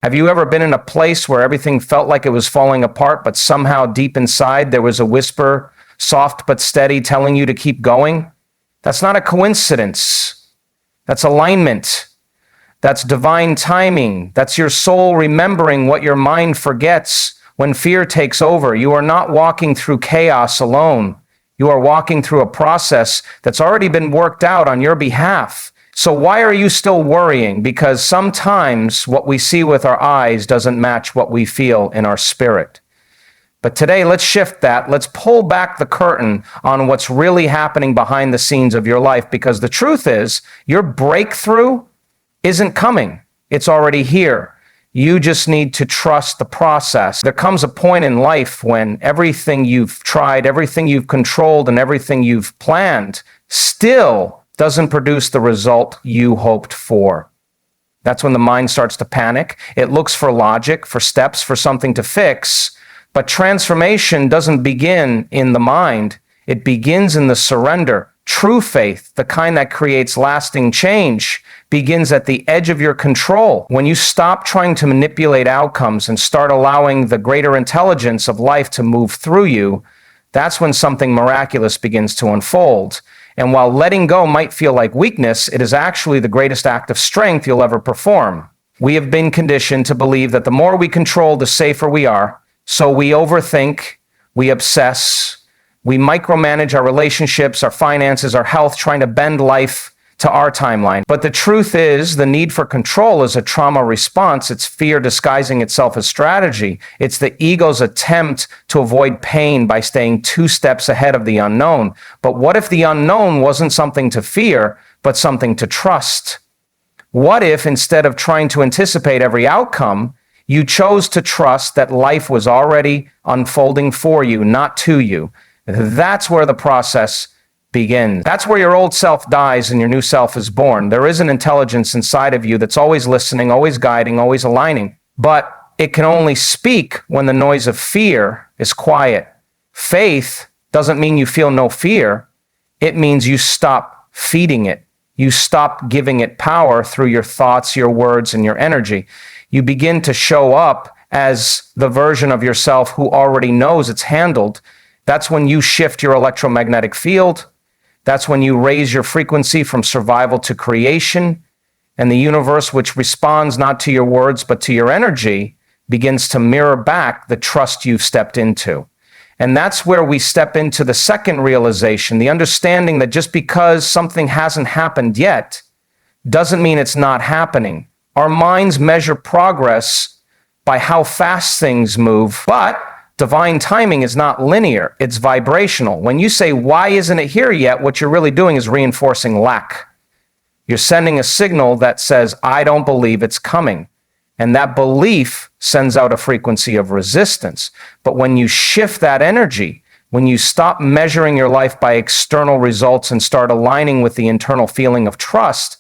Have you ever been in a place where everything felt like it was falling apart, but somehow deep inside there was a whisper, soft but steady, telling you to keep going? That's not a coincidence. That's alignment. That's divine timing. That's your soul remembering what your mind forgets when fear takes over. You are not walking through chaos alone. You are walking through a process that's already been worked out on your behalf. So why are you still worrying? Because sometimes what we see with our eyes doesn't match what we feel in our spirit. But today, let's shift that. Let's pull back the curtain on what's really happening behind the scenes of your life, because the truth is, your breakthrough isn't coming. It's already here. You just need to trust the process. There comes a point in life when everything you've tried, everything you've controlled, and everything you've planned still doesn't produce the result you hoped for. That's when the mind starts to panic. It looks for logic, for steps, for something to fix. But transformation doesn't begin in the mind. It begins in the surrender. True faith, the kind that creates lasting change, begins at the edge of your control. When you stop trying to manipulate outcomes and start allowing the greater intelligence of life to move through you, that's when something miraculous begins to unfold. And while letting go might feel like weakness, it is actually the greatest act of strength you'll ever perform. We have been conditioned to believe that the more we control, the safer we are. So we overthink, we obsess, we micromanage our relationships, our finances, our health, trying to bend life to our timeline. But the truth is, the need for control is a trauma response. It's fear disguising itself as strategy. It's the ego's attempt to avoid pain by staying 2 steps ahead of the unknown. But what if the unknown wasn't something to fear, but something to trust? What if, instead of trying to anticipate every outcome, you chose to trust that life was already unfolding for you, not to you? That's where the process begins. That's where your old self dies and your new self is born. There is an intelligence inside of you that's always listening, always guiding, always aligning. But it can only speak when the noise of fear is quiet. Faith doesn't mean you feel no fear. It means you stop feeding it. You stop giving it power through your thoughts, your words, and your energy. You begin to show up as the version of yourself who already knows it's handled. That's when you shift your electromagnetic field. That's when you raise your frequency from survival to creation. And the universe, which responds not to your words, but to your energy, begins to mirror back the trust you've stepped into. And that's where we step into the second realization, the understanding that just because something hasn't happened yet doesn't mean it's not happening. Our minds measure progress by how fast things move, but divine timing is not linear, it's vibrational. When you say, why isn't it here yet? What you're really doing is reinforcing lack. You're sending a signal that says, I don't believe it's coming. And that belief sends out a frequency of resistance. But when you shift that energy, when you stop measuring your life by external results and start aligning with the internal feeling of trust,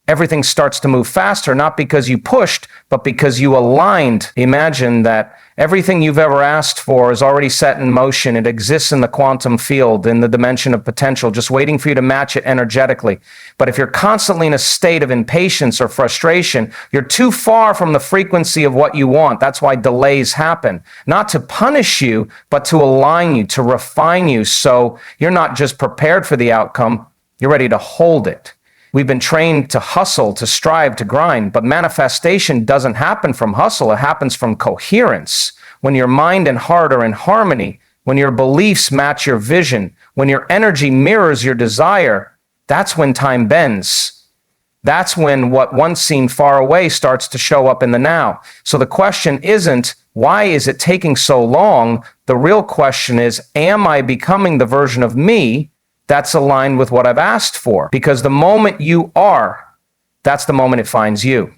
everything starts to move faster, not because you pushed, but because you aligned. Imagine that everything you've ever asked for is already set in motion. It exists in the quantum field, in the dimension of potential, just waiting for you to match it energetically. But if you're constantly in a state of impatience or frustration, you're too far from the frequency of what you want. That's why delays happen. Not to punish you, but to align you, to refine you, so you're not just prepared for the outcome, you're ready to hold it. We've been trained to hustle, to strive, to grind, but manifestation doesn't happen from hustle. It happens from coherence. When your mind and heart are in harmony, when your beliefs match your vision, when your energy mirrors your desire, that's when time bends. That's when what once seemed far away starts to show up in the now. So the question isn't, why is it taking so long? The real question is, am I becoming the version of me that's aligned with what I've asked for? Because the moment you are, that's the moment it finds you.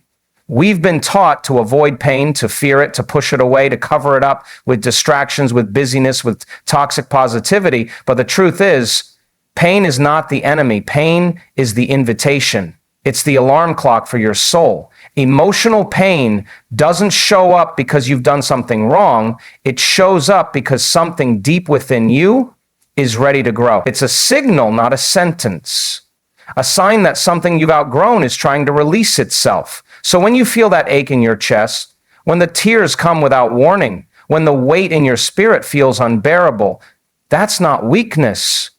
We've been taught to avoid pain, to fear it, to push it away, to cover it up with distractions, with busyness, with toxic positivity. But the truth is, pain is not the enemy. Pain is the invitation. It's the alarm clock for your soul. Emotional pain doesn't show up because you've done something wrong. It shows up because something deep within you is ready to grow. It's a signal, not a sentence. A sign that something you've outgrown is trying to release itself. So when you feel that ache in your chest, when the tears come without warning, when the weight in your spirit feels unbearable. That's not weakness.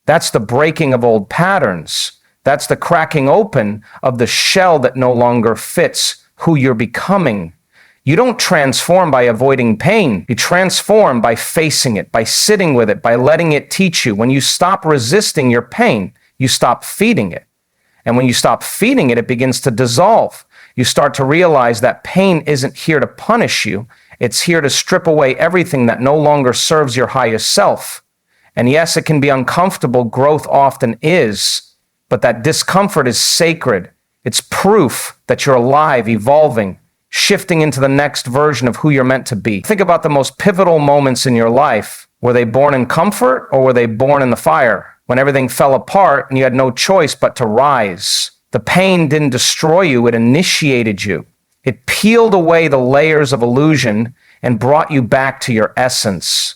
That's the breaking of old patterns. That's the cracking open of the shell that no longer fits who you're becoming. You don't transform by avoiding pain. You transform by facing it, by sitting with it, by letting it teach you. When you stop resisting your pain, you stop feeding it. And when you stop feeding it, it begins to dissolve. You start to realize that pain isn't here to punish you. It's here to strip away everything that no longer serves your highest self. And yes, it can be uncomfortable. Growth often is. But that discomfort is sacred. It's proof that you're alive, evolving, shifting into the next version of who you're meant to be. Think about the most pivotal moments in your life. Were they born in comfort or were they born in the fire? When everything fell apart and you had no choice but to rise. The pain didn't destroy you, it initiated you. It peeled away the layers of illusion and brought you back to your essence.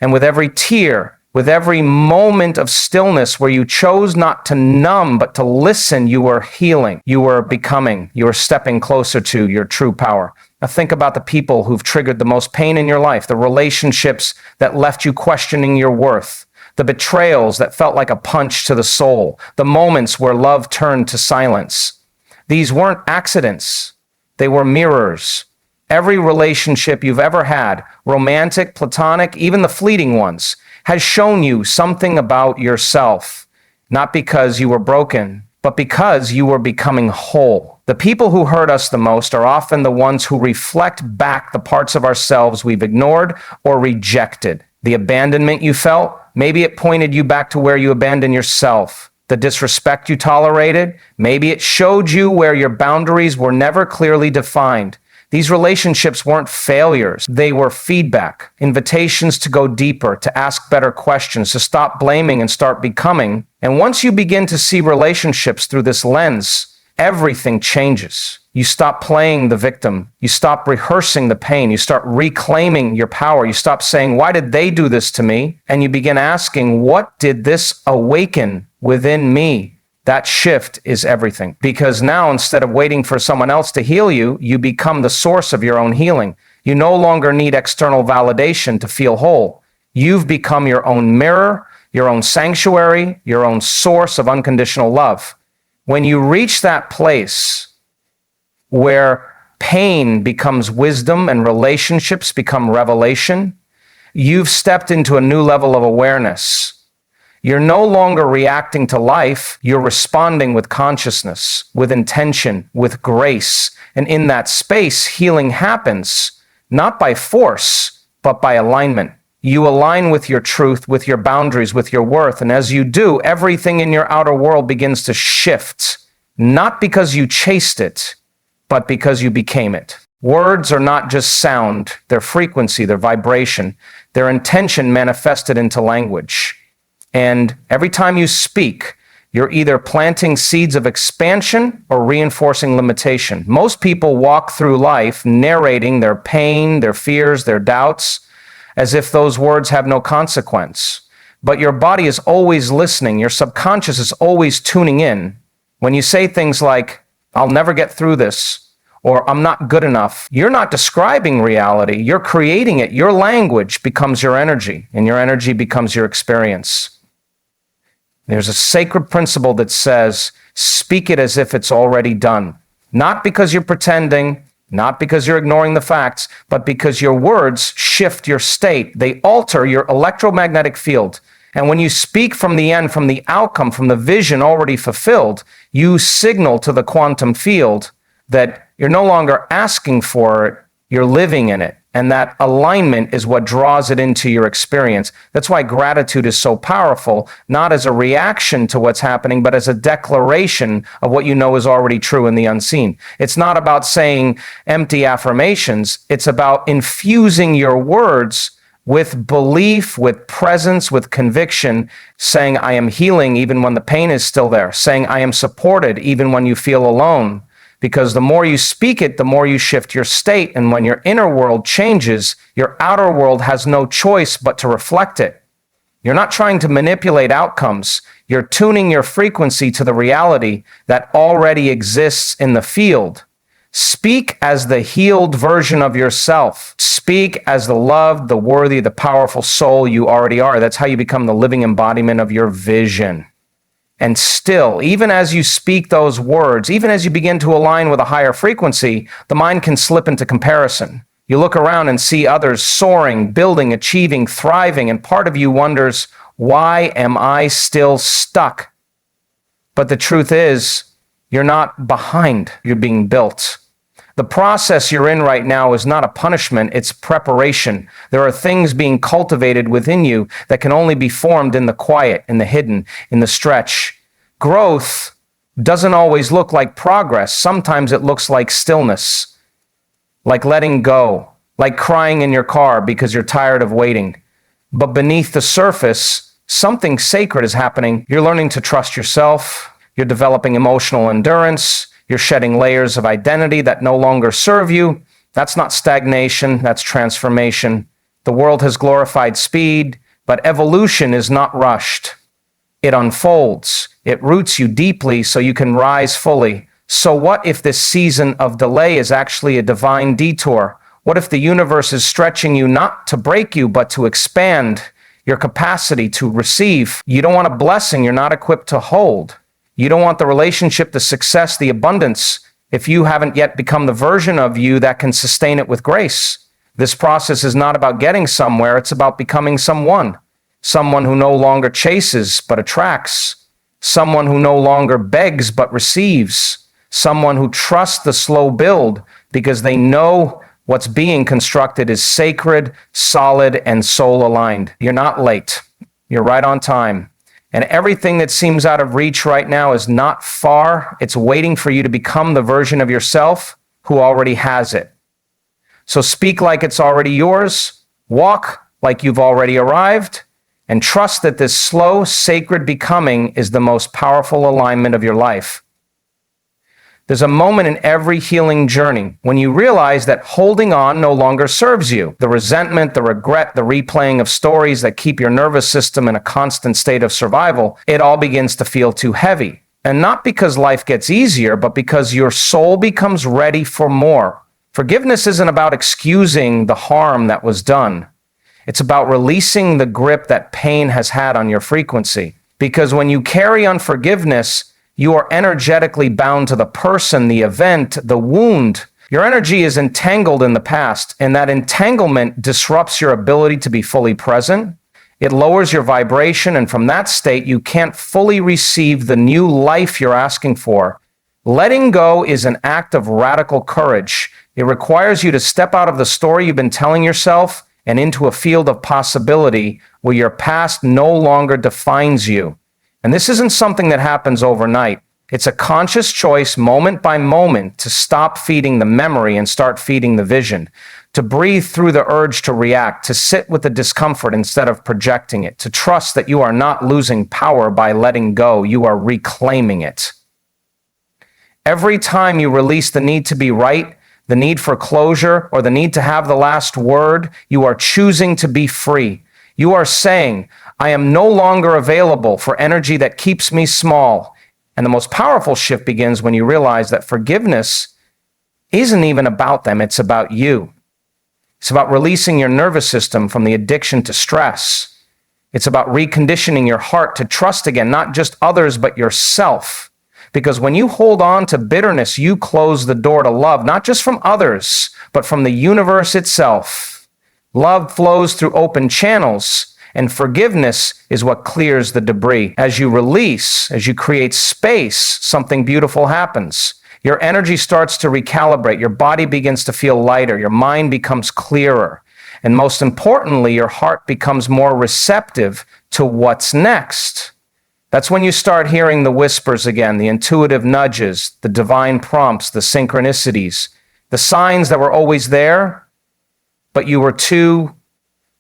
And with every tear, with every moment of stillness where you chose not to numb, but to listen, you were healing, you were becoming, you were stepping closer to your true power. Now think about the people who've triggered the most pain in your life, the relationships that left you questioning your worth, the betrayals that felt like a punch to the soul, the moments where love turned to silence. These weren't accidents, they were mirrors. Every relationship you've ever had, romantic, platonic, even the fleeting ones, has shown you something about yourself, not because you were broken, but because you were becoming whole. The people who hurt us the most are often the ones who reflect back the parts of ourselves we've ignored or rejected. The abandonment you felt, maybe it pointed you back to where you abandoned yourself. The disrespect you tolerated, maybe it showed you where your boundaries were never clearly defined. These relationships weren't failures. They were feedback, invitations to go deeper, to ask better questions, to stop blaming and start becoming. And once you begin to see relationships through this lens, everything changes. You stop playing the victim. You stop rehearsing the pain. You start reclaiming your power. You stop saying, why did they do this to me? And you begin asking, what did this awaken within me? That shift is everything. Because now, instead of waiting for someone else to heal you, you become the source of your own healing. You no longer need external validation to feel whole. You've become your own mirror, your own sanctuary, your own source of unconditional love. When you reach that place where pain becomes wisdom and relationships become revelation, you've stepped into a new level of awareness. You're no longer reacting to life, you're responding with consciousness, with intention, with grace. And in that space, healing happens, not by force, but by alignment. You align with your truth, with your boundaries, with your worth. And as you do, everything in your outer world begins to shift, not because you chased it, but because you became it. Words are not just sound, they're frequency, they're vibration, their intention manifested into language. And every time you speak, you're either planting seeds of expansion or reinforcing limitation. Most people walk through life narrating their pain, their fears, their doubts, as if those words have no consequence. But your body is always listening. Your subconscious is always tuning in. When you say things like, I'll never get through this, or I'm not good enough, you're not describing reality. You're creating it. Your language becomes your energy, and your energy becomes your experience. There's a sacred principle that says, speak it as if it's already done. Not because you're pretending, not because you're ignoring the facts, but because your words shift your state. They alter your electromagnetic field. And when you speak from the end, from the outcome, from the vision already fulfilled, you signal to the quantum field that you're no longer asking for it, you're living in it. And that alignment is what draws it into your experience. That's why gratitude is so powerful, not as a reaction to what's happening, but as a declaration of what you know is already true in the unseen. It's not about saying empty affirmations. It's about infusing your words with belief, with presence, with conviction, saying, I am healing even when the pain is still there, saying, I am supported even when you feel alone. Because the more you speak it, the more you shift your state. And when your inner world changes, your outer world has no choice but to reflect it. You're not trying to manipulate outcomes. You're tuning your frequency to the reality that already exists in the field. Speak as the healed version of yourself. Speak as the loved, the worthy, the powerful soul you already are. That's how you become the living embodiment of your vision. And still, even as you speak those words, even as you begin to align with a higher frequency, the mind can slip into comparison. You look around and see others soaring, building, achieving, thriving, and part of you wonders, why am I still stuck? But the truth is, you're not behind, you're being built. The process you're in right now is not a punishment, it's preparation. There are things being cultivated within you that can only be formed in the quiet, in the hidden, in the stretch. Growth doesn't always look like progress. Sometimes it looks like stillness, like letting go, like crying in your car because you're tired of waiting. But beneath the surface, something sacred is happening. You're learning to trust yourself. You're developing emotional endurance. You're shedding layers of identity that no longer serve you. That's not stagnation, that's transformation. The world has glorified speed, but evolution is not rushed. It unfolds. It roots you deeply so you can rise fully. So what if this season of delay is actually a divine detour? What if the universe is stretching you not to break you, but to expand your capacity to receive? You don't want a blessing you're not equipped to hold. You don't want the relationship, the success, the abundance, if you haven't yet become the version of you that can sustain it with grace. This process is not about getting somewhere, it's about becoming someone. Someone who no longer chases but attracts. Someone who no longer begs but receives. Someone who trusts the slow build because they know what's being constructed is sacred, solid, and soul aligned. You're not late. You're right on time. And everything that seems out of reach right now is not far. It's waiting for you to become the version of yourself who already has it. So speak like it's already yours, walk like you've already arrived, and trust that this slow, sacred becoming is the most powerful alignment of your life. There's a moment in every healing journey when you realize that holding on no longer serves you. The resentment, the regret, the replaying of stories that keep your nervous system in a constant state of survival, it all begins to feel too heavy. And not because life gets easier, but because your soul becomes ready for more. Forgiveness isn't about excusing the harm that was done. It's about releasing the grip that pain has had on your frequency. Because when you carry unforgiveness, you are energetically bound to the person, the event, the wound. Your energy is entangled in the past, and that entanglement disrupts your ability to be fully present. It lowers your vibration, and from that state, you can't fully receive the new life you're asking for. Letting go is an act of radical courage. It requires you to step out of the story you've been telling yourself and into a field of possibility where your past no longer defines you. And this isn't something that happens overnight. It's a conscious choice, moment by moment, to stop feeding the memory and start feeding the vision, to breathe through the urge to react, to sit with the discomfort instead of projecting it, to trust that you are not losing power by letting go, you are reclaiming it. Every time you release the need to be right, the need for closure, or the need to have the last word, you are choosing to be free. You are saying, I am no longer available for energy that keeps me small. And the most powerful shift begins when you realize that forgiveness isn't even about them, it's about you. It's about releasing your nervous system from the addiction to stress. It's about reconditioning your heart to trust again, not just others, but yourself. Because when you hold on to bitterness, you close the door to love, not just from others, but from the universe itself. Love flows through open channels, and forgiveness is what clears the debris. As you release, as you create space, something beautiful happens. Your energy starts to recalibrate. Your body begins to feel lighter. Your mind becomes clearer. And most importantly, your heart becomes more receptive to what's next. That's when you start hearing the whispers again, the intuitive nudges, the divine prompts, the synchronicities, the signs that were always there, but you were too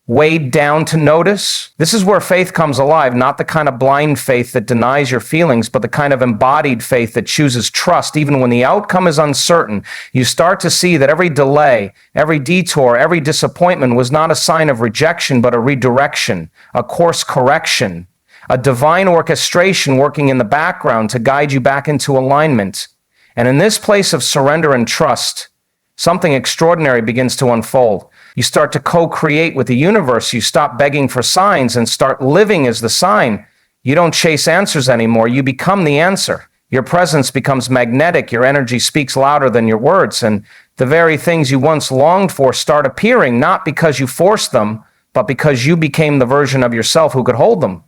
weighed down to notice. This is where faith comes alive, not the kind of blind faith that denies your feelings, but the kind of embodied faith that chooses trust even when the outcome is uncertain. You start to see that every delay, every detour, every disappointment was not a sign of rejection, but a redirection, a course correction, a divine orchestration working in the background to guide you back into alignment. And in this place of surrender and trust, something extraordinary begins to unfold. You start to co-create with the universe. You stop begging for signs and start living as the sign. You don't chase answers anymore. You become the answer. Your presence becomes magnetic. Your energy speaks louder than your words. And the very things you once longed for start appearing, not because you forced them, but because you became the version of yourself who could hold them.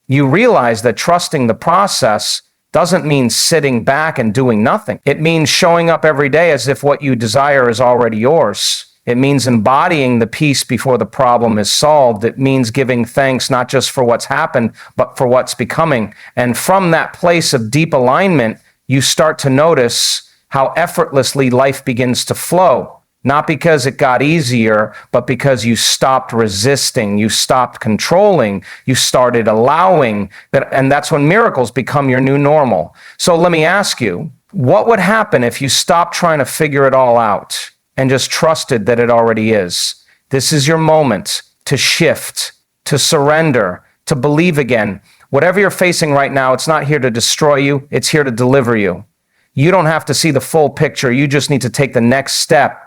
You realize that trusting the process doesn't mean sitting back and doing nothing. It means showing up every day as if what you desire is already yours. It means embodying the peace before the problem is solved. It means giving thanks not just for what's happened, but for what's becoming. And from that place of deep alignment, you start to notice how effortlessly life begins to flow. Not because it got easier, but because you stopped resisting, you stopped controlling, you started allowing, and that's when miracles become your new normal. So let me ask you, what would happen if you stopped trying to figure it all out and just trusted that it already is? This is your moment to shift, to surrender, to believe again. Whatever you're facing right now, it's not here to destroy you, it's here to deliver you. You don't have to see the full picture, you just need to take the next step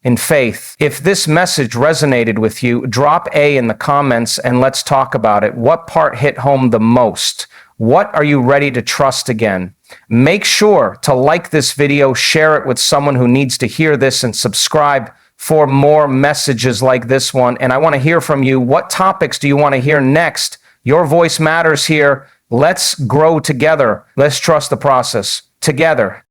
in faith. If this message resonated with you, drop A in the comments and let's talk about it. What part hit home the most? What are you ready to trust again? Make sure to like this video, share it with someone who needs to hear this, and subscribe for more messages like this one. And I want to hear from you. What topics do you want to hear next? Your voice matters here. Let's grow together. Let's trust the process together.